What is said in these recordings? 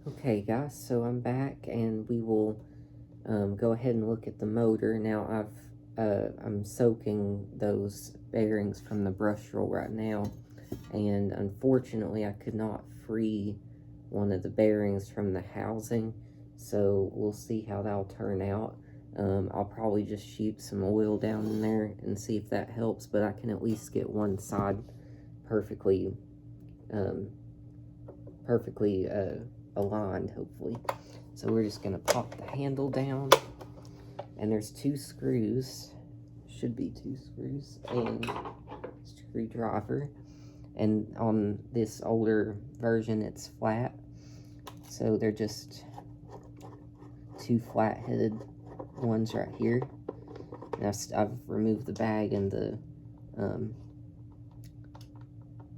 Okay guys, so I'm back and we will go ahead and look at the motor. Now I'm soaking those bearings from the brush roll right now, and unfortunately I could not free one of the bearings from the housing, so we'll see how that'll turn out. I'll probably just shoot some oil down in there and see if that helps, but I can at least get one side perfectly aligned, hopefully. So we're just gonna pop the handle down, and there's 2 screws, should be 2 screws, and screwdriver. And on this older version it's flat, so they're just 2 flat-headed ones right here. And I've removed the bag and the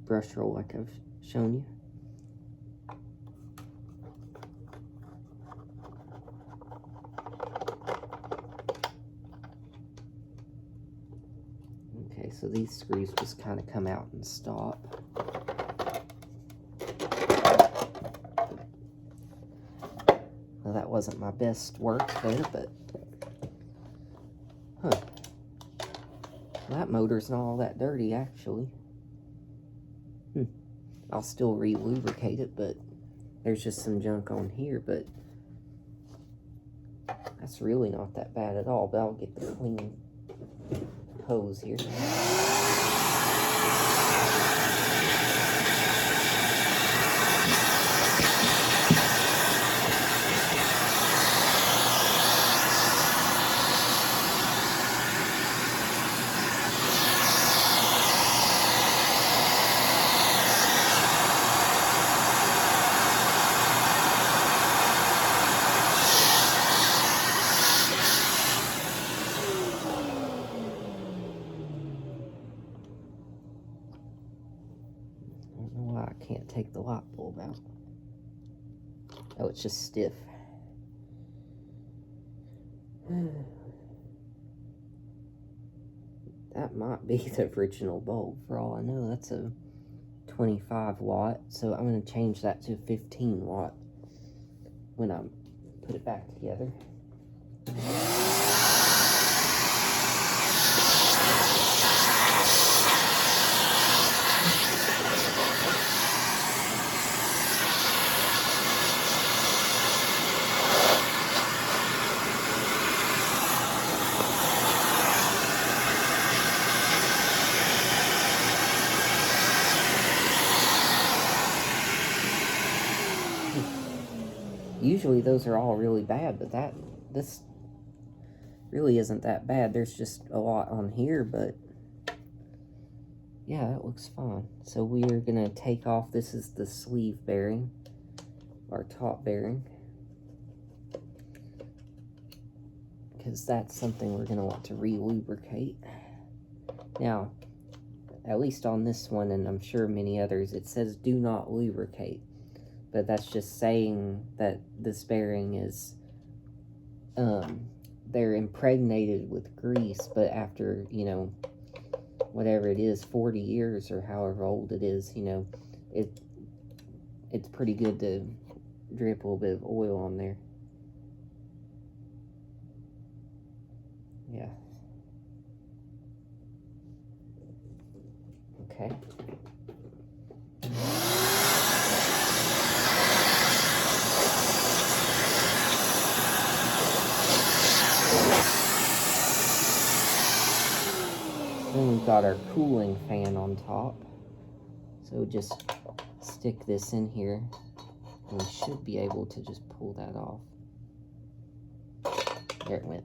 brush roll like I've shown you. Okay, so these screws just kind of come out and stop. Well, that wasn't my best work there, but well, that motor's not all that dirty, actually. I'll still re-lubricate it, but there's just some junk on here, but that's really not that bad at all. But I'll get the clean hose here. I can't take the light bulb out. Oh, it's just stiff. That might be the original bulb for all I know. That's a 25 watt, so I'm going to change that to 15 watt when I put it back together. Usually those are all really bad, but this really isn't that bad. There's just a lot on here, but yeah, that looks fine. So we are going to take off, this is the sleeve bearing, our top bearing, because that's something we're going to want to re-lubricate. Now, at least on this one, and I'm sure many others, it says do not lubricate. But that's just saying that this bearing is, they're impregnated with grease, but after, you know, whatever it is, 40 years or however old it is, you know, it's pretty good to drip a little bit of oil on there. Yeah. Okay. Then we've got our cooling fan on top. So just stick this in here, and we should be able to just pull that off. There it went.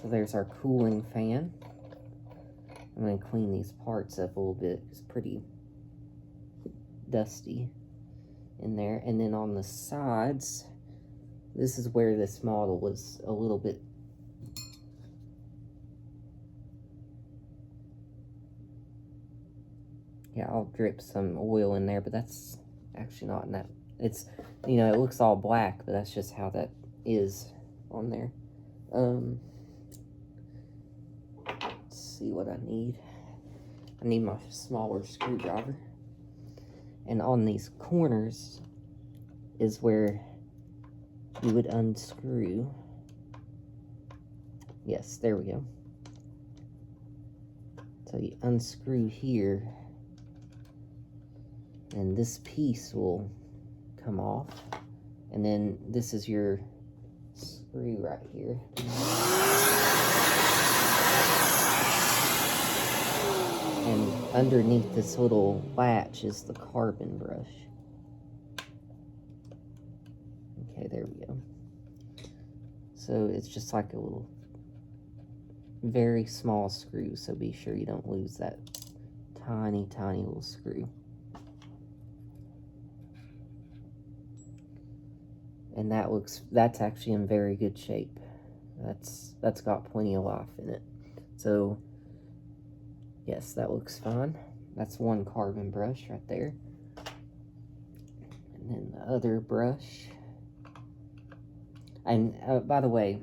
So there's our cooling fan. I'm going to clean these parts up a little bit. It's pretty dusty in there. And then on the sides, this is where this model was a little bit yeah, I'll drip some oil in there, but that's actually not in that. It's, you know, it looks all black, but that's just how that is on there. Let's see what I need. I need my smaller screwdriver. And on these corners is where you would unscrew. Yes, there we go. So you unscrew here, and this piece will come off, and then this is your screw right here. And underneath this little latch is the carbon brush. Okay, there we go. So it's just like a little very small screw, so be sure you don't lose that tiny, tiny little screw. And that's actually in very good shape. That's got plenty of life in it. So yes, that looks fine. That's one carbon brush right there. And then the other brush. And by the way,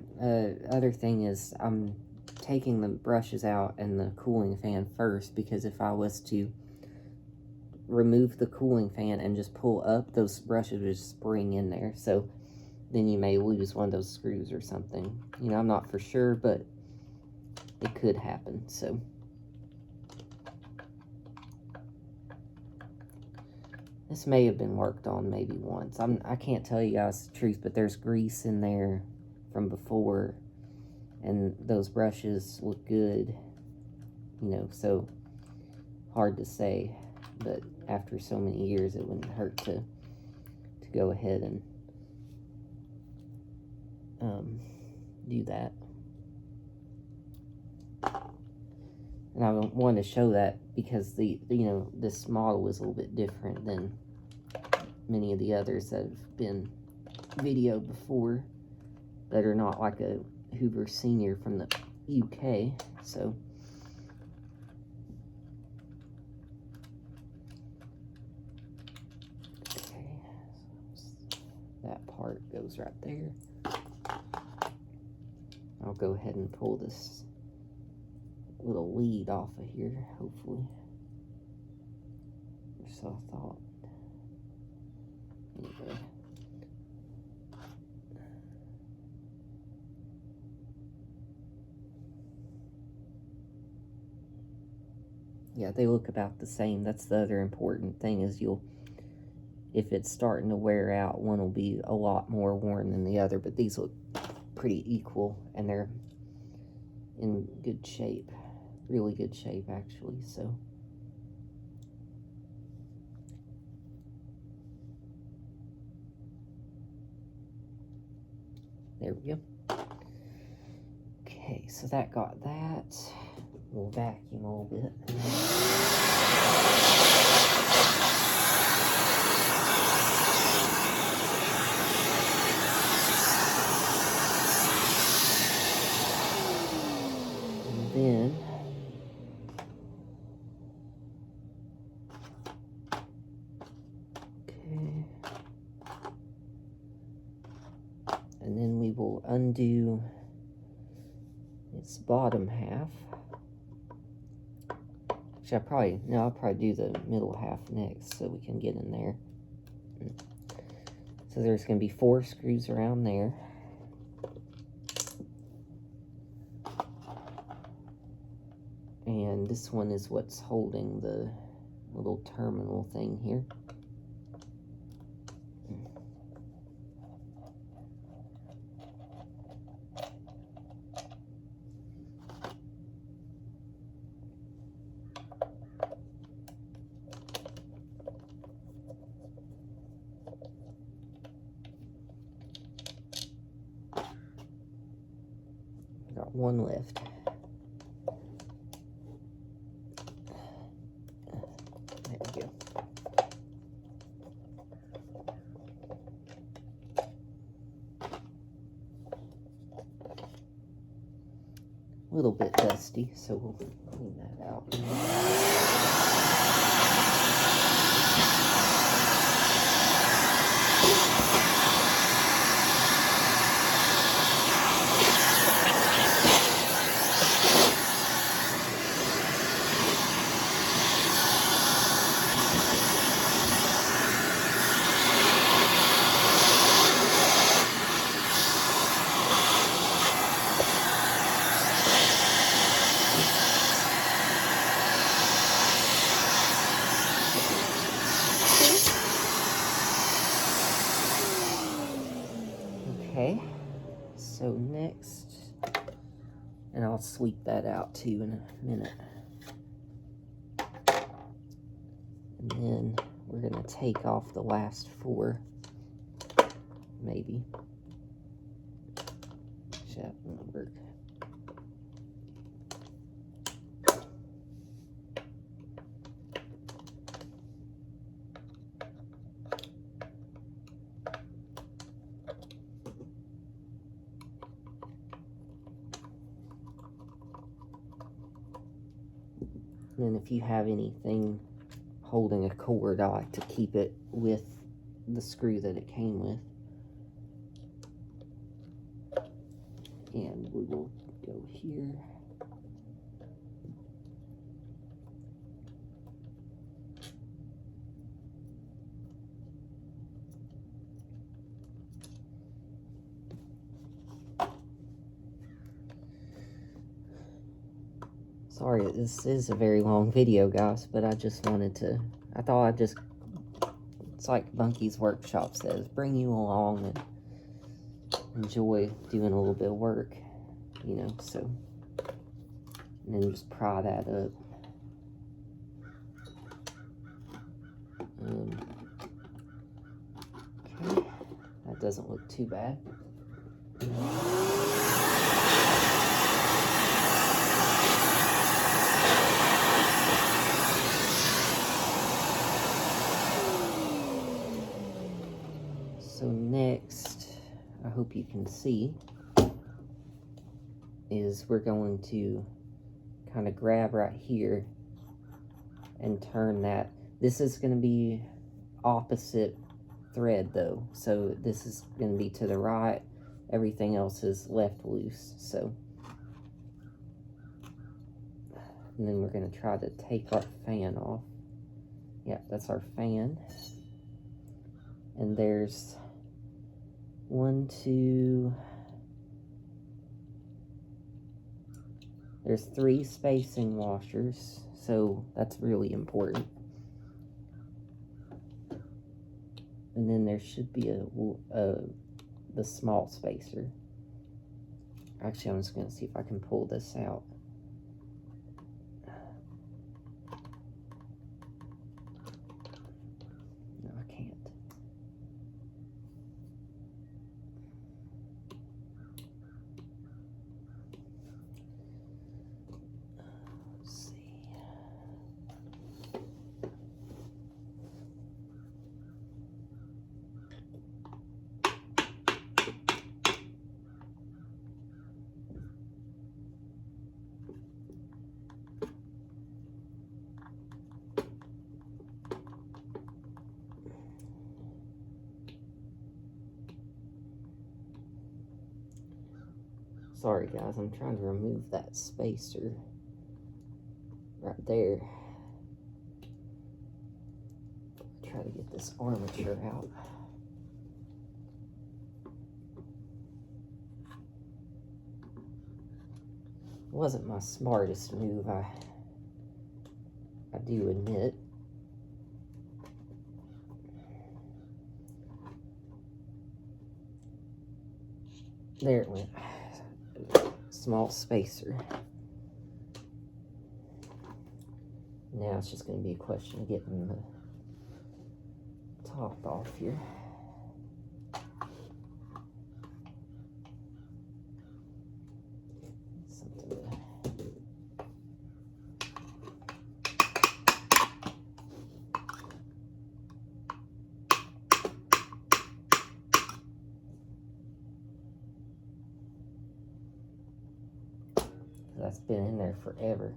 other thing is I'm taking the brushes out and the cooling fan first, because if I was to remove the cooling fan and just pull up, those brushes would just spring in there. So then you may lose one of those screws or something. You know, I'm not for sure, but it could happen. So this may have been worked on maybe once. I can't tell you guys the truth, but there's grease in there from before, and those brushes look good, you know, so hard to say, but after so many years it wouldn't hurt to go ahead and do that. And I wanted to show that because you know, this model is a little bit different than many of the others that have been videoed before that are not like a Hoover Senior from the UK. So okay, so that part goes right there. I'll go ahead and pull this little lead off of here, hopefully. Or so I thought. Anyway. Yeah, they look about the same. That's the other important thing, is if it's starting to wear out, one will be a lot more worn than the other, but these look pretty equal, and they're in good shape, really good shape actually. So there we go. Okay, so that got that. We'll vacuum a little bit. Then okay, and then we will undo its bottom half. Actually, I'll probably do the middle half next so we can get in there. So there's going to be 4 screws around there. And this one is what's holding the little terminal thing here. Got one left. There we go. A little bit dusty, so we'll clean that out. next. And I'll sweep that out too in a minute. And then we're going to take off the last 4, maybe. That won't work. And then if you have anything holding a cord, I like to keep it with the screw that it came with. And we will go here. Sorry, this is a very long video, guys, but I just wanted to, I thought I'd just, it's like Bunky's Workshop says, bring you along and enjoy doing a little bit of work, you know, so, and then just pry that up. Okay, that doesn't look too bad. So next, I hope you can see, is we're going to kind of grab right here and turn that. This is going to be opposite thread though, so this is going to be to the right, everything else is left loose. So, and then we're going to try to take our fan off. Yeah, that's our fan. And there's 1, 2, there's 3 spacing washers, so that's really important. And then there should be the small spacer. Actually, I'm just going to see if I can pull this out. No, I can't. Sorry guys, I'm trying to remove that spacer right there. Try to get this armature out. It wasn't my smartest move, I do admit. There it went. Small spacer. Now it's just going to be a question of getting the top off here. That's been in there forever.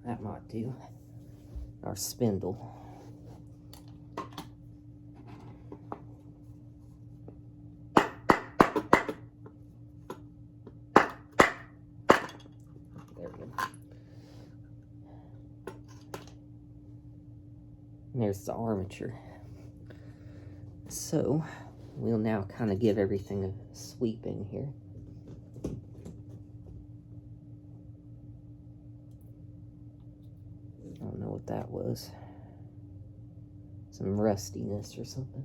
That might do. Our spindle. There we go. And there's the armature. So we'll now kind of give everything a sweeping here. I don't know what that was. some rustiness or something.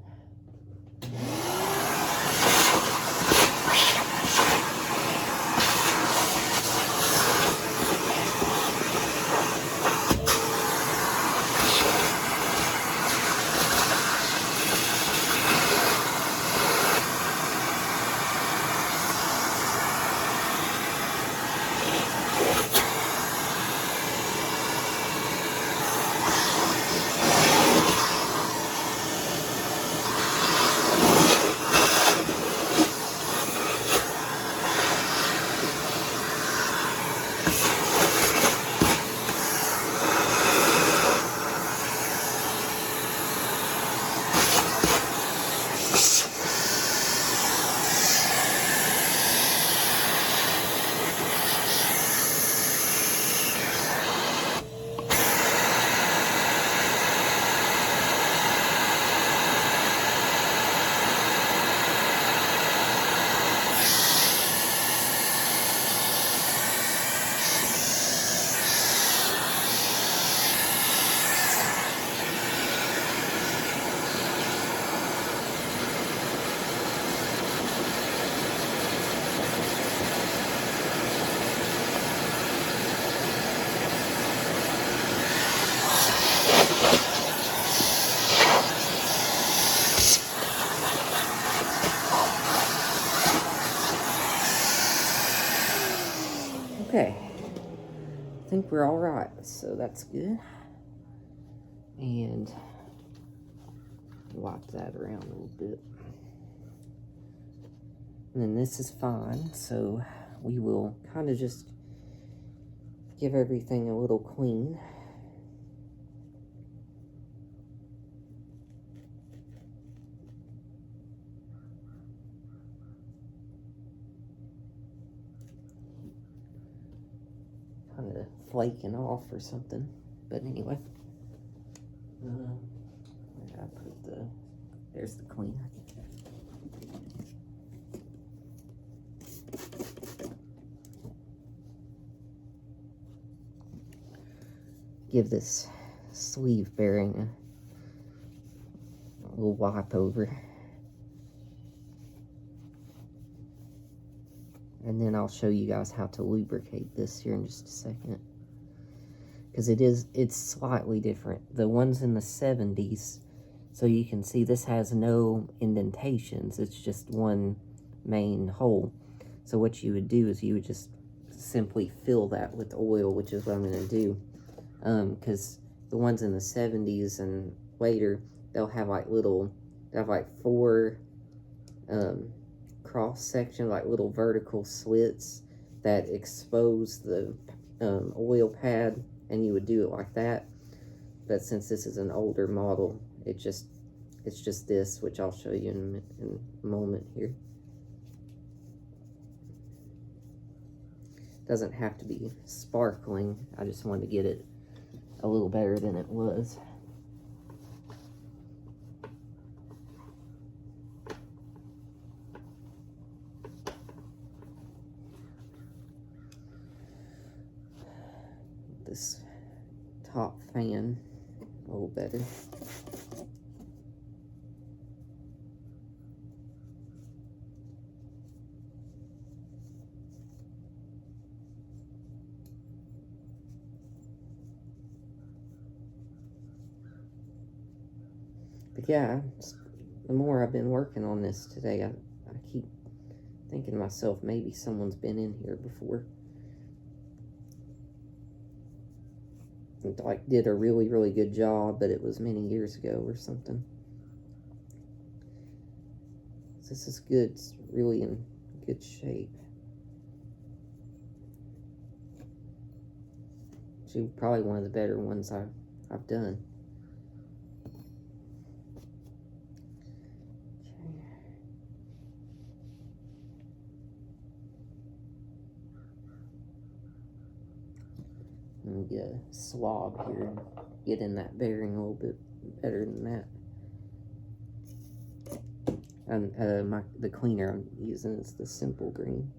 Okay, I think we're all right, so that's good. And wipe that around a little bit. And then this is fine, so we will kind of just give everything a little clean. Kind of flaking off or something, but anyway. I put there's the cleaner. Give this sleeve bearing a little wipe over. And then I'll show you guys how to lubricate this here in just a second. Because it's slightly different. The ones in the 70s, so you can see this has no indentations. It's just one main hole. So what you would do is you would just simply fill that with oil, which is what I'm going to do. Because the ones in the 70s and later, they'll have like four cross section, like little vertical slits that expose the oil pad, and you would do it like that. But since this is an older model, it's just this, which I'll show you in a moment here. Doesn't have to be sparkling. I just wanted to get it a little better than it was. This top fan a little better. But yeah, the more I've been working on this today, I keep thinking to myself, maybe someone's been in here before. Like did a really, really good job, but it was many years ago or something. This is good. It's really in good shape. Actually, probably one of the better ones I've done. Let me get a swab here and get in that bearing a little bit better than that. And the cleaner I'm using is the Simple Green.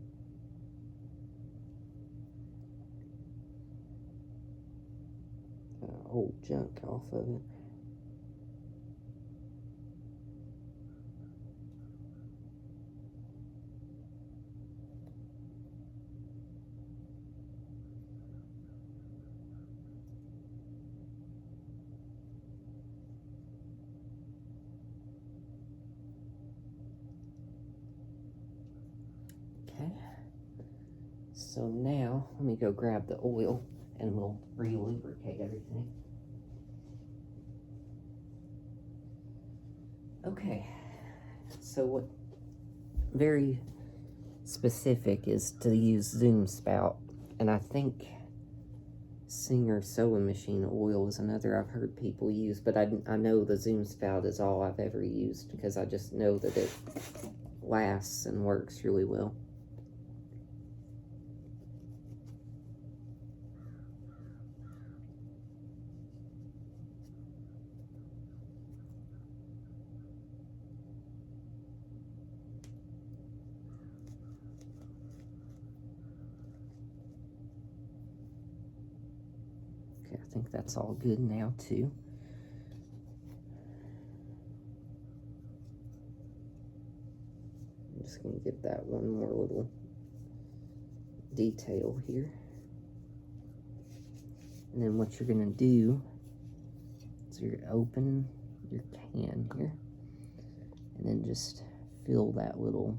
Old junk off of it. So now, let me go grab the oil and we'll re-lubricate everything. Okay, so what very specific is to use Zoom spout, and I think Singer sewing machine oil is another I've heard people use, but I know the Zoom spout is all I've ever used because I just know that it lasts and works really well. Okay, I think that's all good now too. I'm just going to give that one more little detail here. And then what you're going to do is you're going to open your can here and then just fill that little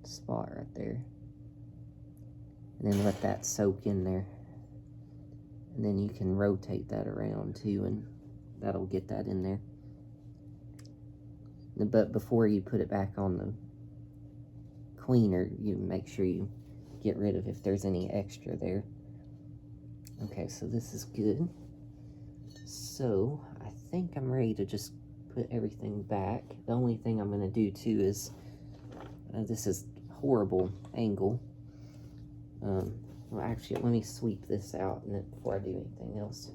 spot right there. And then let that soak in there. And then you can rotate that around too, and that'll get that in there. But before you put it back on the cleaner, you make sure you get rid of if there's any extra there. Okay, so this is good. So I think I'm ready to just put everything back. The only thing I'm going to do too is, this is horrible angle. Well, actually, let me sweep this out and then before I do anything else.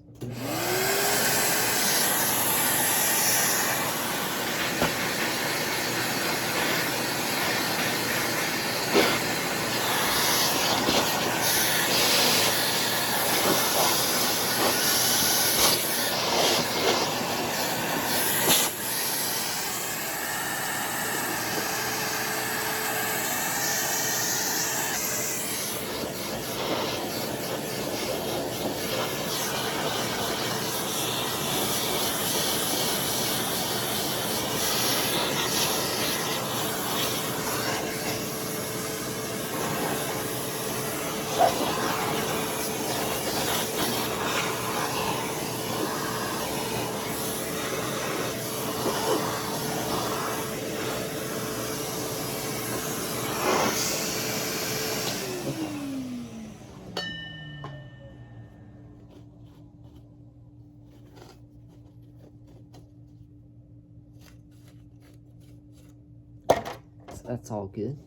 That's all good.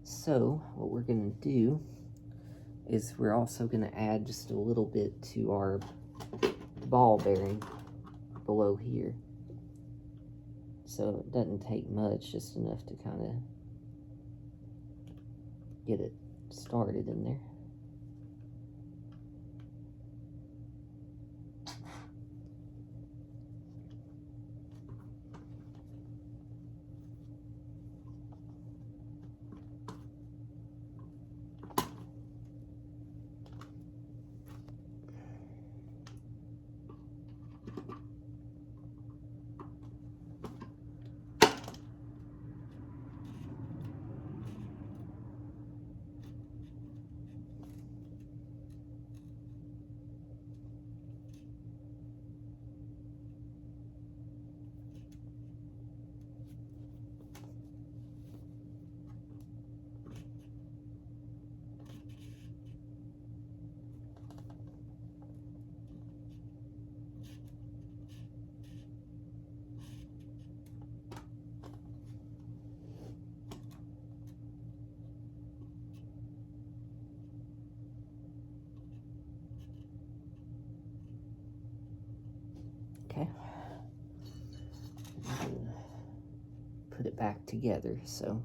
So what we're going to do is we're also going to add just a little bit to our ball bearing below here. So it doesn't take much, just enough to kind of get it started in there. Okay. Put it back together. So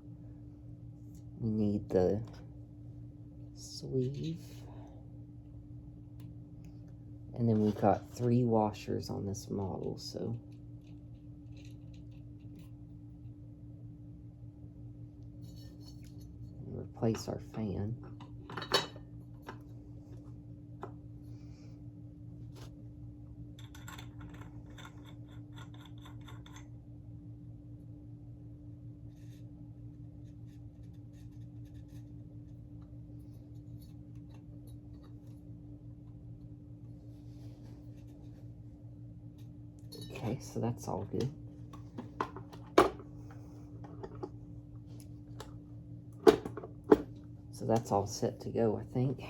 we need the sleeve. And then we've got 3 washers on this model, so we'll replace our fan. Okay, so that's all good. So that's all set to go, I think.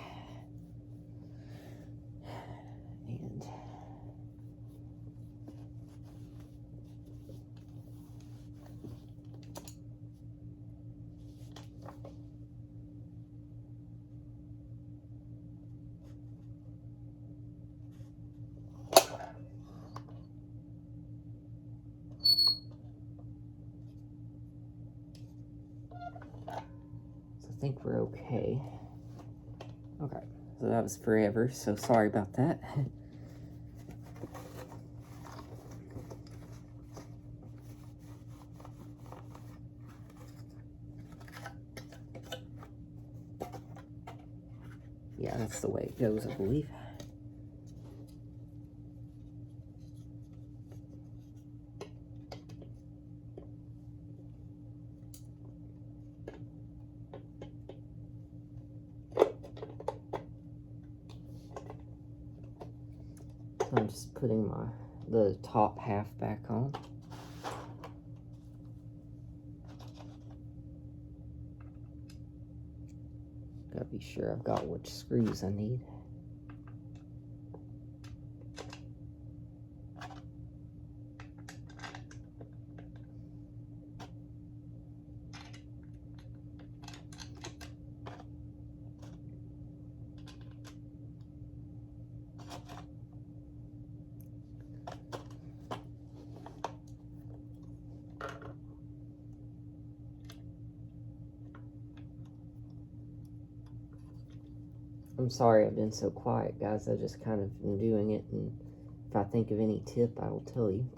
And I think we're okay. Okay, so that was forever, so sorry about that. Yeah, that's the way it goes, I believe. I'm just putting the top half back on. Gotta be sure I've got which screws I need. I'm sorry I've been so quiet, guys. I just kind of been doing it, and if I think of any tip, I will tell you.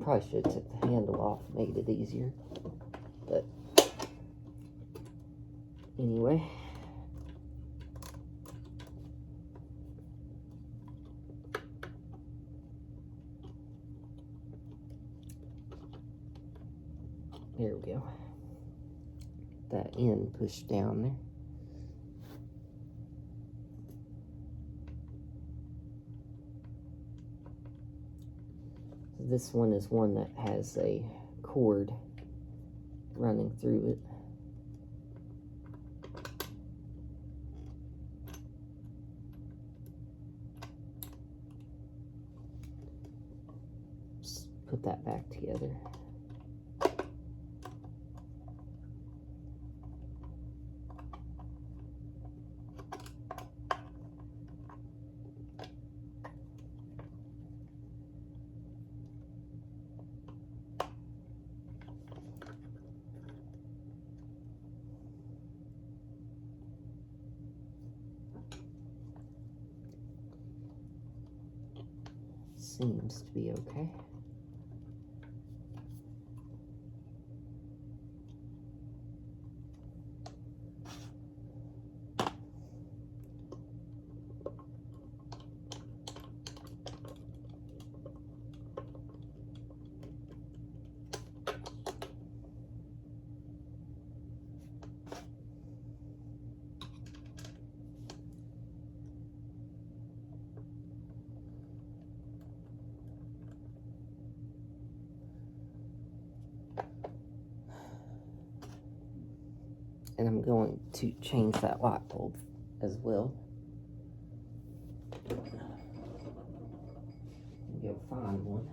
Probably should have took the handle off, made it easier. But anyway. There we go. That end pushed down there. This one is one that has a cord running through it. Just put that back together. Seems to be okay. And I'm going to change that light bulb as well. Go find one.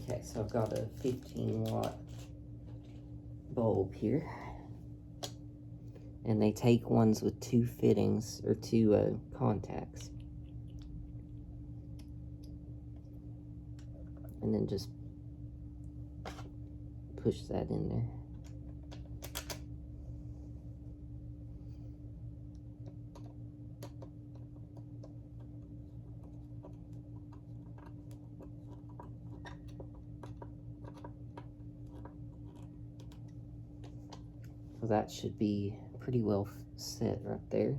Okay, so I've got a 15-watt bulb here. And they take ones with two fittings, or two contacts. And then just push that in there. So that should be pretty well set right there.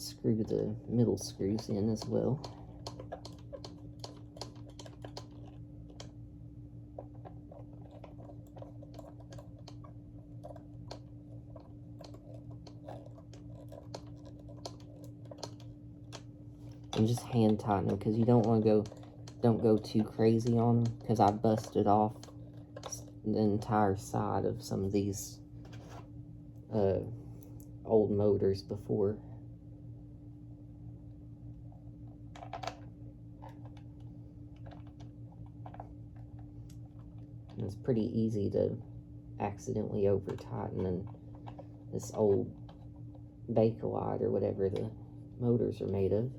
screw the middle screws in as well. And just hand tighten them, because you don't want to don't go too crazy on them, because I busted off the entire side of some of these old motors before. And it's pretty easy to accidentally over tighten this old Bakelite or whatever the motors are made of.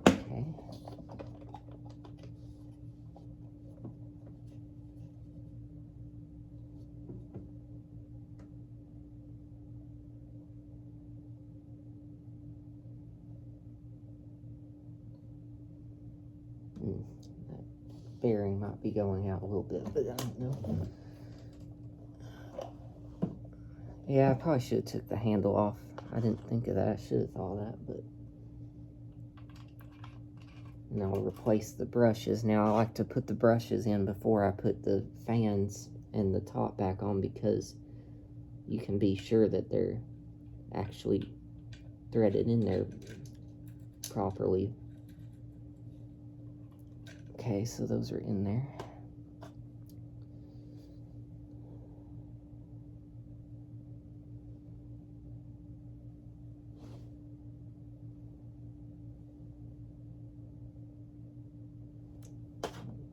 Okay. That bearing might be going out a little bit, but I don't know. Yeah, I probably should have took the handle off. I didn't think of that. I should have thought of that, but now I'll replace the brushes. Now I like to put the brushes in before I put the fans and the top back on, because you can be sure that they're actually threaded in there properly. Okay, so those are in there.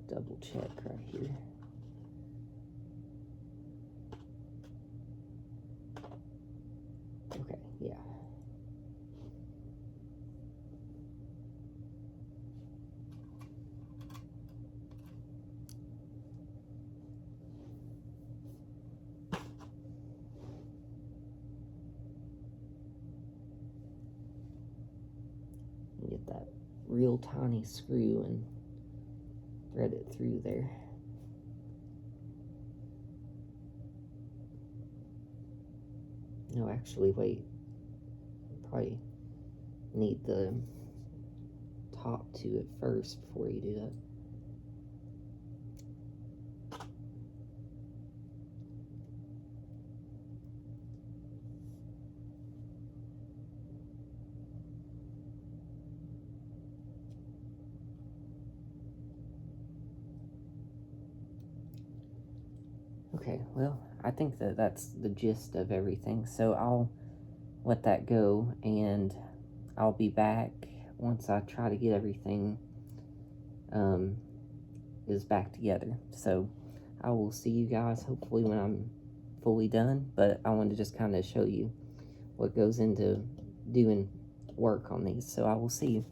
Double check right here. Okay, yeah. Get that real tiny screw and thread it through there. No, actually, wait. Probably need the top to it first before you do that. Okay, well, I think that that's the gist of everything, so I'll let that go, and I'll be back once I try to get everything is back together. So I will see you guys hopefully when I'm fully done, but I wanted to just kind of show you what goes into doing work on these, so I will see you.